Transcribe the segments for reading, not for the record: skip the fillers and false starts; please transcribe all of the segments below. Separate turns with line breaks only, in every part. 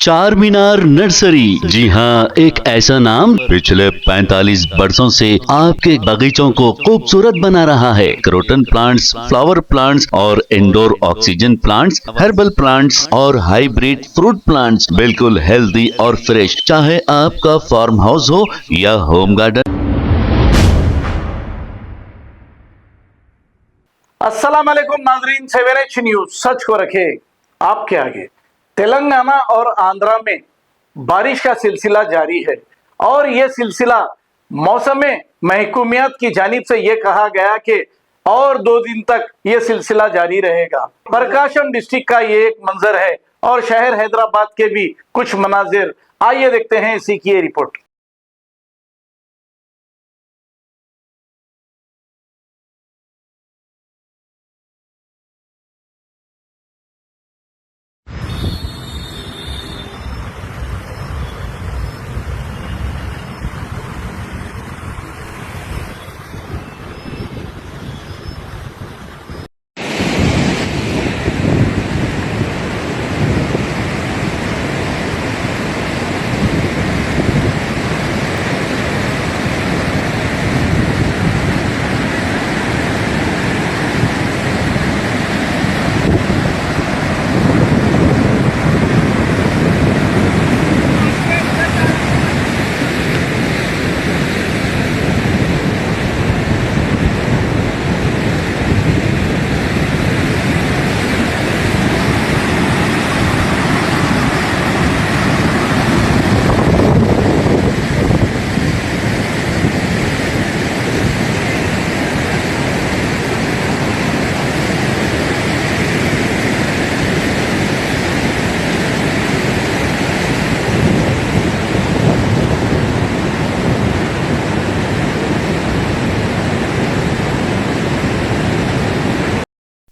चार मीनार नर्सरी। जी हाँ, एक ऐसा नाम पिछले 45 वर्षों से आपके बगीचों को खूबसूरत बना रहा है। क्रोटन प्लांट्स, फ्लावर प्लांट्स और indoor oxygen plants, herbal plants और हाइब्रिड फ्रूट प्लांट्स, बिल्कुल हेल्दी और फ्रेश। चाहे आपका फार्म हाउस हो या होम गार्डन।
अस्सलाम वालेकुम नाजरीन, सवेरे न्यूज सच को रखे आपके आगे। तेलंगाना और आंध्रा में बारिश का सिलसिला जारी है और यह सिलसिला मौसम महकूमियत की जानिब से यह कहा गया कि और 2 दिन तक यह सिलसिला जारी रहेगा। प्रकाशम डिस्ट्रिक्ट का ये एक मंजर है और शहर हैदराबाद के भी कुछ मनाजिर। आइए देखते हैं इसी की ये रिपोर्ट।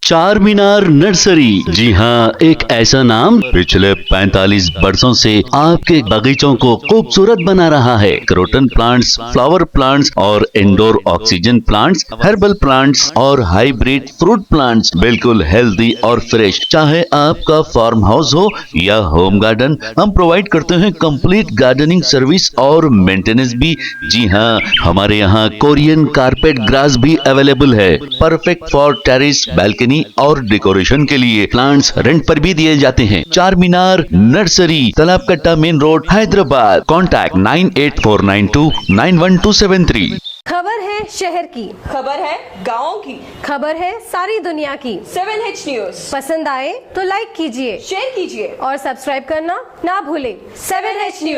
चार मीनार नर्सरी। जी हाँ, एक ऐसा नाम पिछले 45 वर्षों से आपके बगीचों को खूबसूरत बना रहा है। क्रोटन प्लांट्स, फ्लावर प्लांट्स और indoor oxygen plants, herbal plants और हाइब्रिड फ्रूट प्लांट्स, बिल्कुल हेल्दी और फ्रेश। चाहे आपका फार्म हाउस हो या होम गार्डन, हम प्रोवाइड करते हैं कंप्लीट गार्डनिंग सर्विस और मेंटेनेंस भी। जी हाँ, हमारे यहाँ कोरियन कारपेट ग्रास भी अवेलेबल है, परफेक्ट फॉर टेरेस, बालकनी और डेकोरेशन के लिए। प्लांट्स रेंट पर भी दिए जाते हैं। चार मीनार नर्सरी, तालाब कट्टा मेन रोड, हैदराबाद। कॉन्टैक्ट 9849291273।
खबर है शहर की,
खबर है गाँव की,
खबर है सारी दुनिया की।
7H न्यूज
पसंद आए तो लाइक कीजिए,
शेयर कीजिए
और सब्सक्राइब करना ना भूलें।
7H news.